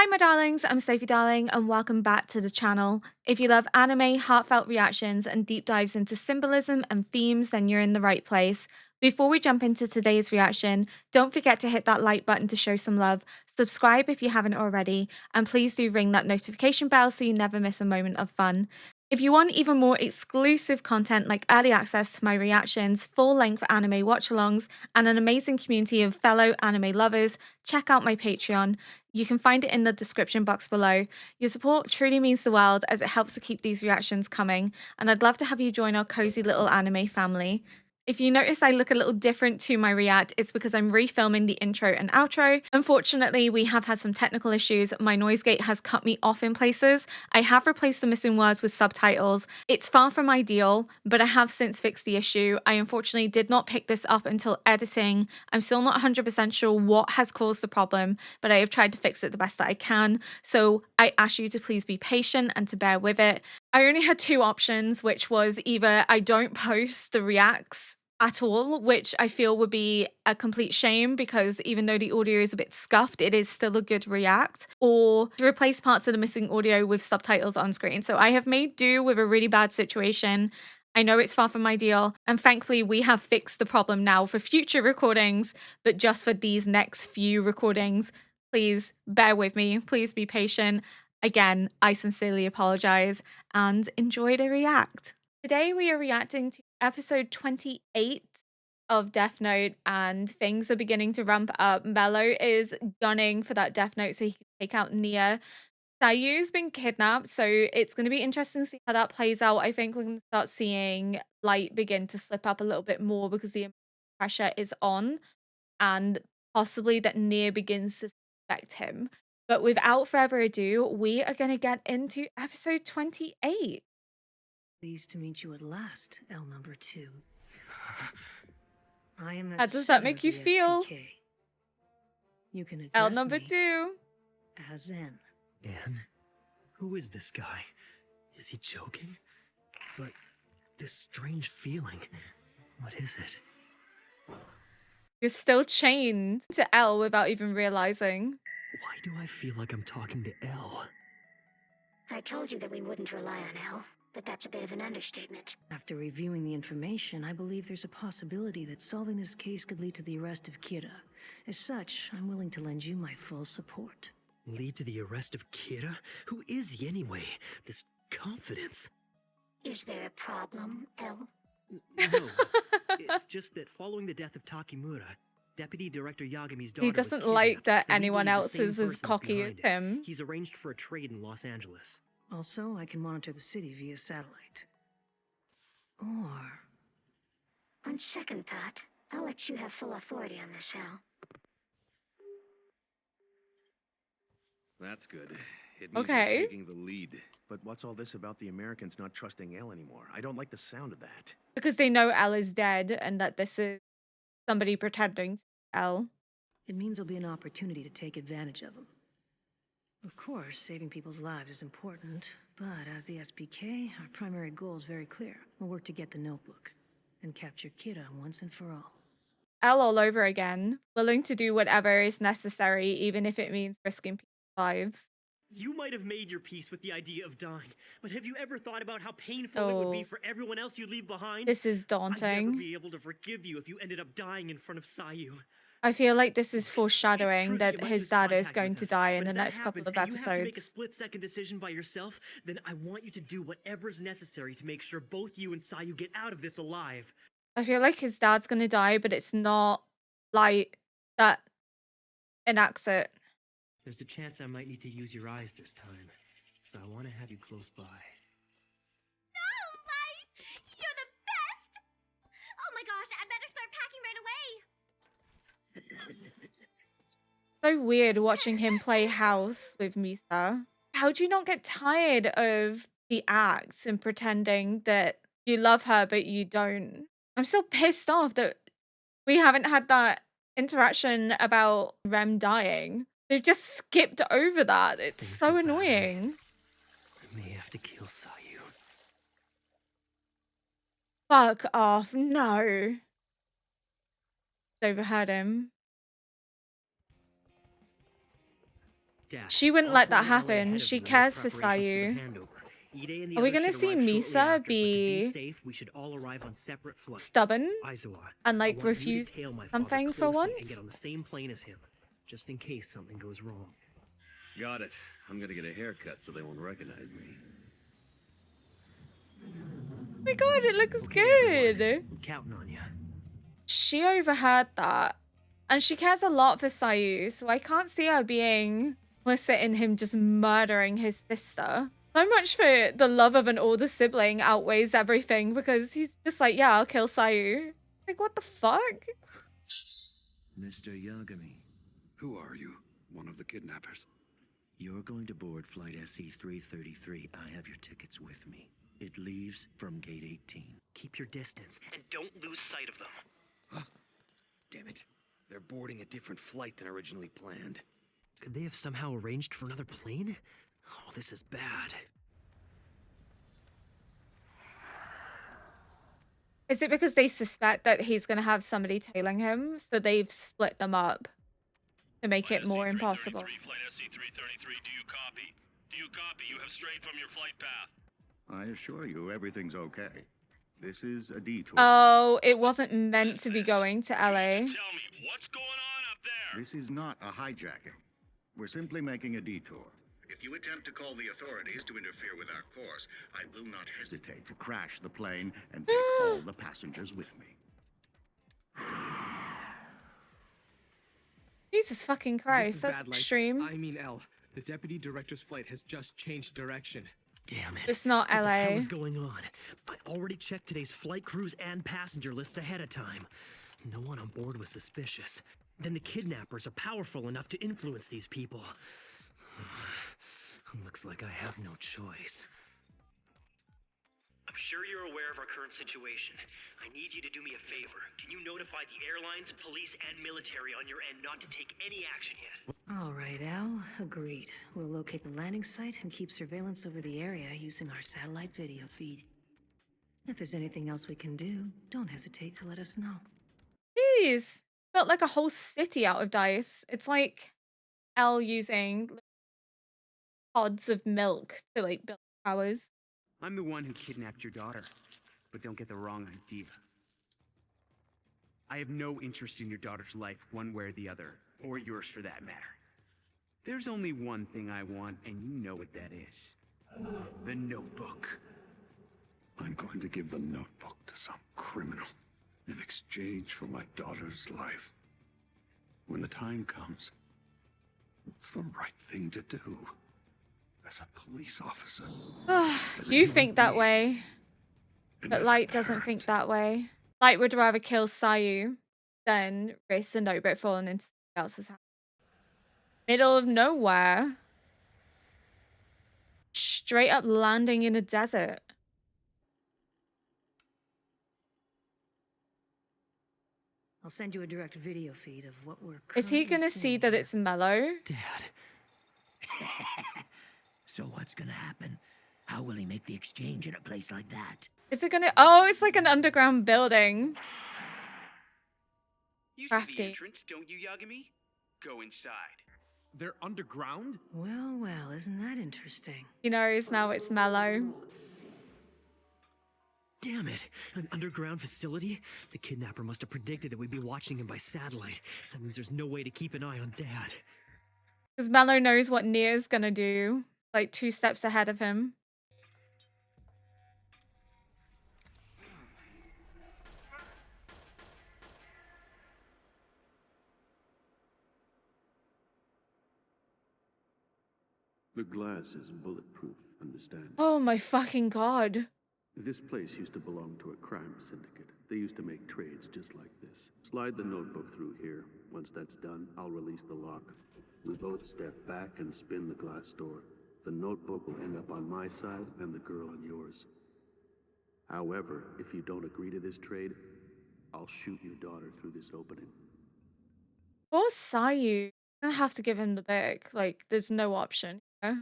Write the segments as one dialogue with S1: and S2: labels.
S1: Hi, my darlings, I'm Sophie Darling, and welcome back to the channel. If you love anime, heartfelt reactions, and deep dives into symbolism and themes, then you're in the right place. Before we jump into today's reaction, don't forget to hit that like button to show some love, subscribe if you haven't already, and please do ring that notification bell so you never miss a moment of fun. If you want even more exclusive content like early access to my reactions, full-length anime watch-alongs, and an amazing community of fellow anime lovers, check out my Patreon. You can find it in the description box below. Your support truly means the world as it helps to keep these reactions coming, and I'd love to have you join our cozy little anime family. If you notice I look a little different to my react, it's because I'm refilming the intro and outro. Unfortunately, we have had some technical issues. My noise gate has cut me off in places. I have replaced the missing words with subtitles. It's far from ideal, but I have since fixed the issue. I unfortunately did not pick this up until editing. I'm still not 100% sure what has caused the problem, but I have tried to fix it the best that I can. So I ask you to please be patient and to bear with it. I only had two options, which was either I don't post the reacts at all, which I feel would be a complete shame because even though the audio is a bit scuffed, it is still a good react, or to replace parts of the missing audio with subtitles on screen. So I have made do with a really bad situation. I know it's far from ideal, and thankfully we have fixed the problem now for future recordings, but just for these next few recordings, please bear with me, please be patient. Again, I sincerely apologize and enjoy the react. Today we are reacting to episode 28 of Death Note, and things are beginning to ramp up. Mello is gunning for that Death Note so he can take out Nia. Sayu's been kidnapped, so it's going to be interesting to see how that plays out. I think we're going to start seeing Light begin to slip up a little bit more because the pressure is on, and possibly that Nia begins to suspect him. But without further ado, we are going to get into episode 28.
S2: Pleased to meet you at last, L number 2. I am
S1: How
S2: at
S1: does that
S2: center
S1: make
S2: of
S1: you
S2: the
S1: feel?
S2: SPK. You can
S1: L
S2: address
S1: number
S2: me
S1: 2.
S2: as N.
S3: Anne? Who is this guy? Is he joking? But this strange feeling, what is it?
S1: You're still chained to L without even realizing.
S3: Why do I feel like I'm talking to Elle?
S4: I told you that we wouldn't rely on Elle, but that's a bit of an understatement.
S2: After reviewing the information, I believe there's a possibility that solving this case could lead to the arrest of Kira. As such, I'm willing to lend you my full support.
S3: Lead to the arrest of Kira? Who is he anyway? This confidence.
S4: Is there a problem, Elle?
S3: No, it's just that following the death of Takimura, Deputy Director Yagami's daughter
S1: He
S3: was
S1: doesn't
S3: kidnapped,
S1: like that
S3: and we
S1: anyone
S3: believe the
S1: else
S3: same
S1: is as
S3: person's
S1: cocky as
S3: behind it.
S1: him.
S3: He's arranged for a trade in Los Angeles.
S2: Also, I can monitor the city via satellite. Or...
S4: On second thought, I'll let you have full authority on this, Elle.
S5: That's good. It means
S1: Okay.
S5: you're taking the lead. But what's all this about the Americans not trusting Elle anymore? I don't like the sound of that.
S1: Because they know L is dead and that this is somebody pretending to be L.
S2: it means there'll be an opportunity to take advantage of them. Of course, saving people's lives is important, but as the SPK, our primary goal is very clear. We'll work to get the notebook and capture Kira once and for all.
S1: L all over again, willing to do whatever is necessary, even if it means risking people's lives.
S3: You might have made your peace with the idea of dying, but have you ever thought about how painful it would be for everyone else you leave behind?
S1: This is
S3: I'd never
S1: daunting.
S3: be able to forgive you if you ended up dying in front of Sayu.
S1: I feel like this is
S3: It's
S1: foreshadowing
S3: true
S1: that
S3: you might
S1: his
S3: lose
S1: dad is
S3: contact
S1: going
S3: with
S1: to
S3: us,
S1: die in
S3: but
S1: the
S3: if that
S1: next couple
S3: happens
S1: of
S3: and you have to make a
S1: episodes.
S3: split-second decision by yourself, then I want you to do whatever's necessary to make sure both you and Sayu get out of this alive.
S1: I feel like his dad's gonna die, but it's not like that enacts it.
S3: There's a chance I might need to use your eyes this time, so I want to have you close by.
S6: Oh, Light! You're the best! Oh my gosh, I better start packing right away.
S1: So weird watching him play house with Misa. How do you not get tired of the acts and pretending that you love her but you don't? I'm so pissed off that we haven't had that interaction about Rem dying. They've just skipped over that. It's
S3: Things
S1: so
S3: go badly.
S1: annoying.
S3: I may have to kill Sayu.
S1: Fuck off. No. Overheard him.
S3: Dad,
S1: She wouldn't
S3: I'll
S1: let that
S3: fly LA
S1: happen.
S3: ahead of
S1: She
S3: you with
S1: cares for
S3: preparations for the
S1: Sayu.
S3: handover. Ide and the
S1: Are we
S3: others
S1: gonna
S3: should
S1: see
S3: arrive shortly
S1: Misa
S3: after, but to be
S1: be
S3: safe, we should all arrive on separate flights.
S1: stubborn
S3: Aizawa,
S1: and
S3: I
S1: like
S3: want you
S1: refuse
S3: to tail my father
S1: something for
S3: closely and get
S1: once?
S3: on the same plane as him, just in case something goes wrong.
S7: Got it. I'm gonna get a haircut so they won't recognize me.
S1: Oh my god, it looks
S3: Okay, everyone,
S1: good.
S3: I'm counting on you.
S1: She overheard that. And she cares a lot for Sayu, so I can't see her being complicit in him just murdering his sister. So much for the love of an older sibling outweighs everything because he's just like, yeah, I'll kill Sayu. Like, what the fuck?
S5: Mr. Yagami,
S7: Who are you? One of the kidnappers?
S5: you're going to board flight SE-333. I have your tickets with me. It leaves from gate 18.
S3: Keep your distance and don't lose sight of them.
S7: Huh? Damn it. They're boarding a different flight than originally planned.
S3: Could they have somehow arranged for another plane? Oh, this is bad.
S1: Is it because they suspect that he's going to have somebody tailing him? So they've split them up to make it more impossible.
S8: Flight SC-333, do you copy? Do you copy? You have strayed from your flight path.
S9: I assure you, everything's okay. This is a detour.
S1: Oh, it wasn't meant to be going to LA.
S8: Tell me, what's going on up there?
S9: This is not a hijacking. We're simply making a detour. If you attempt to call the authorities to interfere with our course, I will not hesitate to crash the plane and take all the passengers with me.
S1: Jesus fucking
S10: This
S1: Christ,
S10: is
S1: that's
S10: bad, Light.
S1: extreme.
S10: I mean, L. The deputy director's flight has just changed direction.
S3: Damn it.
S1: It's not
S3: What the hell
S1: LA.
S3: is going on? I already checked today's flight crews and passenger lists ahead of time. No one on board was suspicious. Then the kidnappers are powerful enough to influence these people. Looks like I have no choice. I'm sure you're aware of our current situation. I need you to do me a favor. Can you notify the airlines, police, and military on your end not to take any action yet?
S2: All right, Al. Agreed. We'll locate the landing site and keep surveillance over the area using our satellite video feed. If there's anything else we can do, don't hesitate to let us know.
S1: Jeez. Built like a whole city out of dice. It's like Elle using pods of milk to like build towers.
S11: I'm the one who kidnapped your daughter, but don't get the wrong idea. I have no interest in your daughter's life one way or the other, or yours for that matter. There's only one thing I want, and you know what that is. The notebook.
S7: I'm going to give the notebook to some criminal in exchange for my daughter's life. When the time comes, what's the right thing to do? As a police officer.
S1: You think that way, but Light doesn't think that way. Light would rather kill Sayu than risk the notebook falling into someone else's hands. Middle of nowhere. Straight up landing in a desert.
S2: I'll send you a direct video feed of what we're
S1: Is he
S2: currently
S1: gonna see
S2: seeing
S1: that
S2: here.
S1: it's mellow?
S3: Dad.
S12: So what's gonna happen? How will he make the exchange in a place like that?
S1: Is it gonna? Oh, it's like an underground building.
S11: You see
S1: Crafty.
S11: the entrance, don't you, Yagami? Go inside.
S10: They're underground?
S2: Well, well, isn't that interesting?
S1: He knows now it's mellow.
S3: Damn it! An underground facility? The kidnapper must have predicted that we'd be watching him by satellite. That means there's no way to keep an eye on Dad.
S1: Because Mello knows what Nia's gonna do. Like 2 steps ahead of him.
S7: The glass is bulletproof, understand?
S1: Oh my fucking god.
S7: This place used to belong to a crime syndicate. They used to make trades just like this. Slide the notebook through here. Once that's done, I'll release the lock. We both step back and spin the glass door. The notebook will end up on my side and the girl on yours. However, if you don't agree to this trade, I'll shoot your daughter through this opening.
S1: Poor Sayu. I'm gonna have to give him the book. Like, there's no option. You know?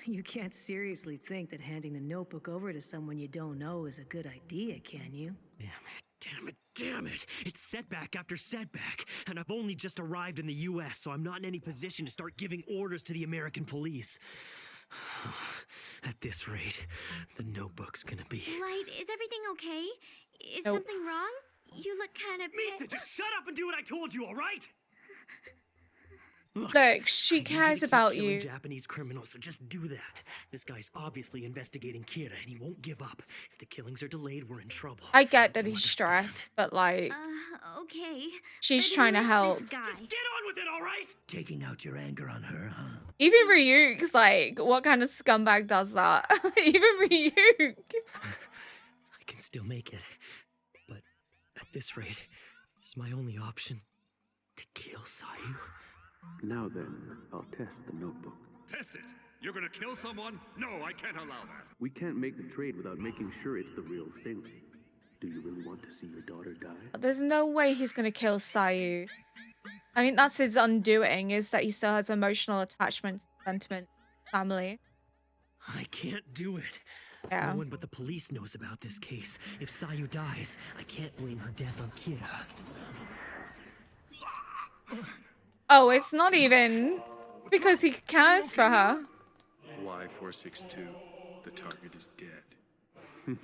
S2: You can't seriously think that handing the notebook over to someone you don't know is a good idea, can you?
S3: Damn it, damn it, Damn it! It's setback after setback, and I've only just arrived in the US, so I'm not in any position to start giving orders to the American police. At this rate, the notebook's gonna be...
S6: Light, is everything okay? Is
S1: Nope.
S6: something wrong? You look kind of...
S3: Misa, just shut up and do what I told you, all right?
S1: Look,
S3: I
S1: she
S3: need you
S1: cares
S3: to keep
S1: about
S3: killing
S1: you.
S3: Japanese criminals, so just do that. This guy's obviously investigating Kira, and he won't give up. If the killings are delayed, we're in trouble.
S1: I get that
S3: You
S1: he's
S3: understand?
S1: stressed, but like,
S6: okay.
S1: she's
S6: But
S1: trying
S6: who
S1: to
S6: is
S1: help.
S6: This guy?
S3: Just get on with it, all right?
S12: Taking out your anger on her, huh?
S1: Even Ryuk's like, what kind of scumbag does that? Even Ryuk.
S3: I can still make it, but at this rate, it's my only option to kill Sayu.
S7: Now then, I'll test the notebook.
S8: Test it. You're gonna kill someone? No, I can't allow that.
S7: We can't make the trade without making sure it's the real thing. Do you really want to see your daughter die?
S1: There's no way he's gonna kill Sayu. I mean, that's his undoing, is that he still has emotional attachment, sentiment, family.
S3: I can't do it.
S1: Yeah.
S3: No one but the police knows about this case. If Sayu dies, I can't blame her death on Kira.
S1: Oh, it's not even because he cares for her.
S10: Y462. The target is dead.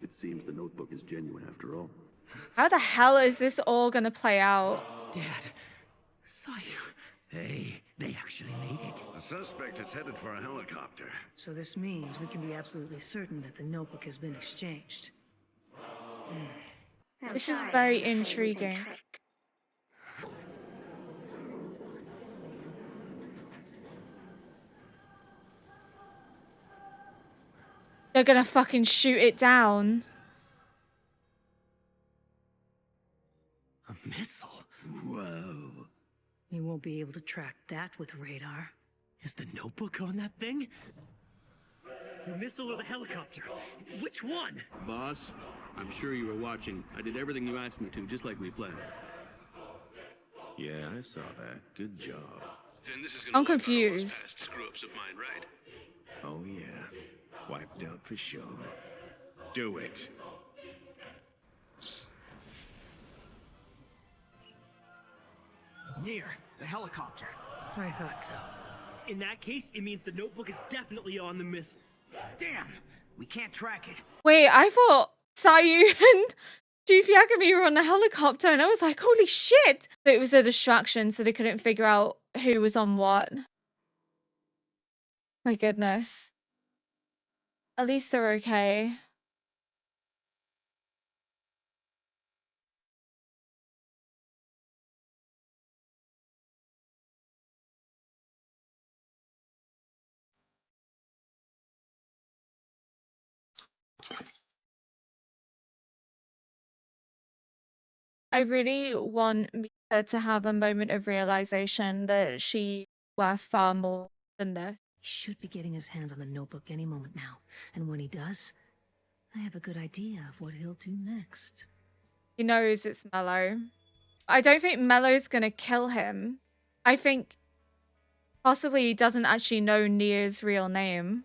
S7: It seems the notebook is genuine after all.
S1: How the hell is this all gonna play out?
S3: Dad, Sayu.
S12: Hey, they actually made it.
S9: The suspect is headed for a helicopter.
S2: So this means we can be absolutely certain that the notebook has been exchanged.
S1: This is very intriguing. They're gonna fucking shoot it down.
S3: A missile?
S12: Whoa.
S2: We won't be able to track that with radar.
S3: Is the notebook on that thing? The missile or the helicopter? Which one?
S13: Boss, I'm sure you were watching. I did everything you asked me to, just like we planned.
S5: Yeah, I saw that. Good job.
S8: Then this is gonna
S1: I'm
S8: wipe out all those
S1: confused.
S8: past screw-ups of mine, right?
S5: Oh, yeah. Wiped out for sure. Do it.
S11: Near the helicopter.
S2: I thought so.
S3: In that case, it means the notebook is definitely on the missile.
S11: Damn! We can't track it.
S1: Wait, I thought Sayu and Chief Yakumi were on a helicopter, and I was like, holy shit! But it was a distraction, so they couldn't figure out who was on what. My goodness. At least they're okay. I really want Mika to have a moment of realization that she's worth far more than this.
S2: He should be getting his hands on the notebook any moment now. And when he does, I have a good idea of what he'll do next.
S1: He knows it's Mello. I don't think Mello's gonna kill him. I think possibly he doesn't actually know Nia's real name.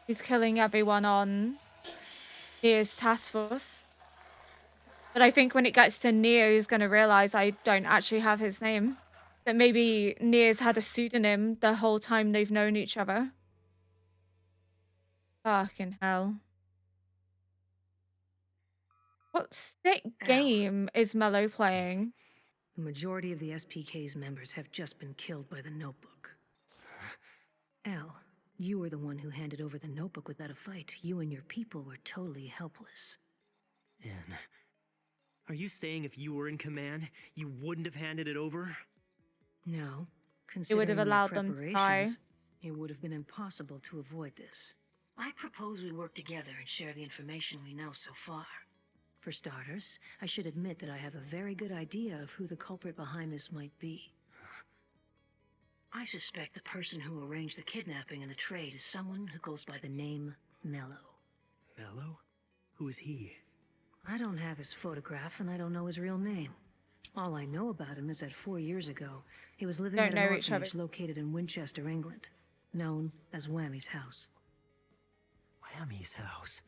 S1: He's killing everyone on Nia's task force. But I think when it gets to Nia, he's going to realize I don't actually have his name. That maybe Nia's had a pseudonym the whole time they've known each other. Fucking hell. What sick game is Mello playing?
S2: The majority of the SPK's members have just been killed by the notebook. Al, you were the one who handed over the notebook without a fight. You and your people were totally helpless.
S3: Anne, are you saying if you were in command, you wouldn't have handed it over?
S2: No.
S1: It would have
S2: Considering your
S1: allowed them to die.
S2: preparations, it would have been impossible to avoid this. I propose we work together and share the information we know so far. For starters, I should admit that I have a very good idea of who the culprit behind this might be. I suspect the person who arranged the kidnapping and the trade is someone who goes by the name Mello.
S3: Mello? Who is he?
S2: I don't have his photograph and I don't know his real name. All I know about him is that 4 years ago, he was living
S1: Don't
S2: at an
S1: know each other.
S2: orphanage located in Winchester, England, known as Whammy's house.
S3: Whammy's house?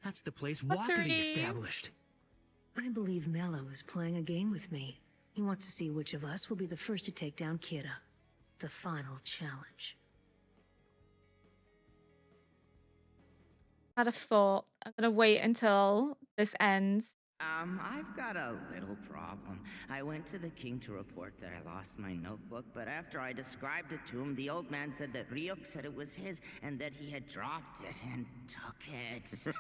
S3: That's the place
S1: Pottery.
S3: Wattery established.
S2: I believe Mello is playing a game with me. He wants to see which of us will be the first to take down Kira. The final challenge.
S1: I had a thought. I'm gonna wait until this ends.
S14: I've got a little problem. I went to the king to report that I lost my notebook, but after I described it to him, the old man said that Ryuk said it was his and that he had dropped it and took it.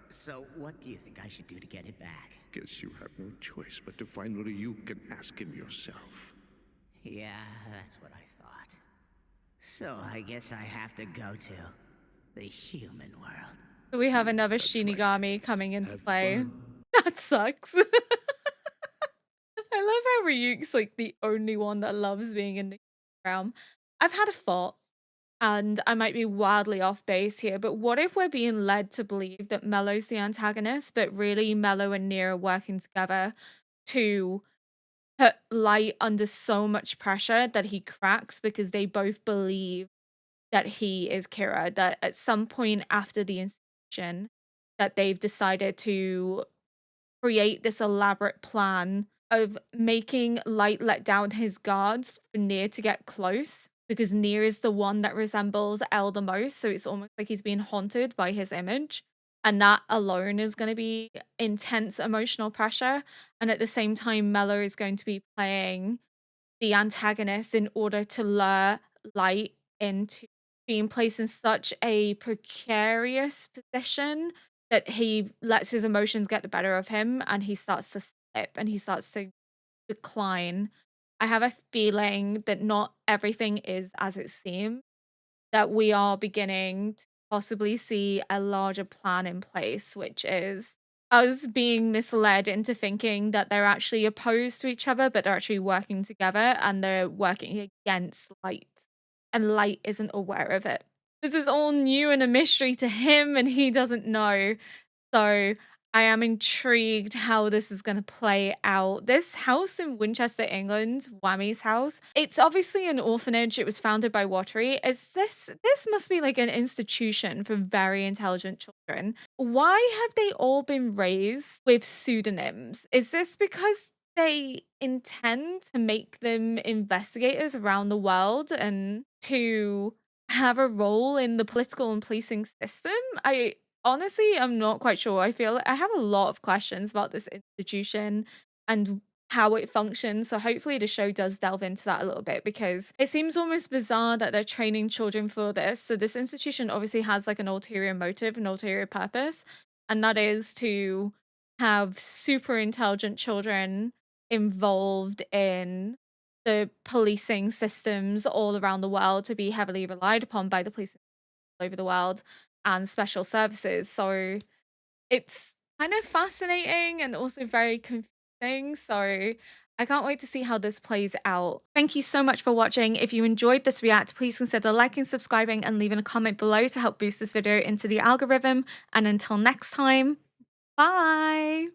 S14: So what do you think I should do to get it back?
S15: Guess you have no choice but to find Ryuk and ask him yourself.
S14: Yeah, that's what I thought. So I guess I have to go to the human world.
S1: So we have another Shinigami coming into play. That sucks. I love how Ryuk's like the only one that loves being in the realm. I've had a thought, and I might be wildly off base here, but what if we're being led to believe that Mello's the antagonist, but really Mello and Nier are working together to put Light under so much pressure that he cracks because they both believe that he is Kira, that at some point after the institution that they've decided to create this elaborate plan of making Light let down his guards for Nier to get close because Nier is the one that resembles El the most, so it's almost like he's being haunted by his image. And that alone is going to be intense emotional pressure. And at the same time, Mello is going to be playing the antagonist in order to lure Light into being placed in such a precarious position that he lets his emotions get the better of him and he starts to slip and he starts to decline. I have a feeling that not everything is as it seems, that we are beginning to possibly see a larger plan in place, which is us being misled into thinking that they're actually opposed to each other, but they're actually working together and they're working against Light. And Light isn't aware of it. This is all new and a mystery to him, and he doesn't know. So I am intrigued how this is going to play out. This house in Winchester, England, Whammy's house, it's obviously an orphanage. It was founded by Wattery. This must be like an institution for very intelligent children. Why have they all been raised with pseudonyms? Is this because they intend to make them investigators around the world and to have a role in the political and policing system? Honestly, I'm not quite sure. I feel I have a lot of questions about this institution and how it functions. So hopefully the show does delve into that a little bit because it seems almost bizarre that they're training children for this. So this institution obviously has like an ulterior motive, an ulterior purpose, and that is to have super intelligent children involved in the policing systems all around the world to be heavily relied upon by the police all over the world and special services. So it's kind of fascinating and also very confusing. So I can't wait to see how this plays out. Thank you so much for watching. If you enjoyed this react, please consider liking, subscribing, and leaving a comment below to help boost this video into the algorithm. And until next time, bye!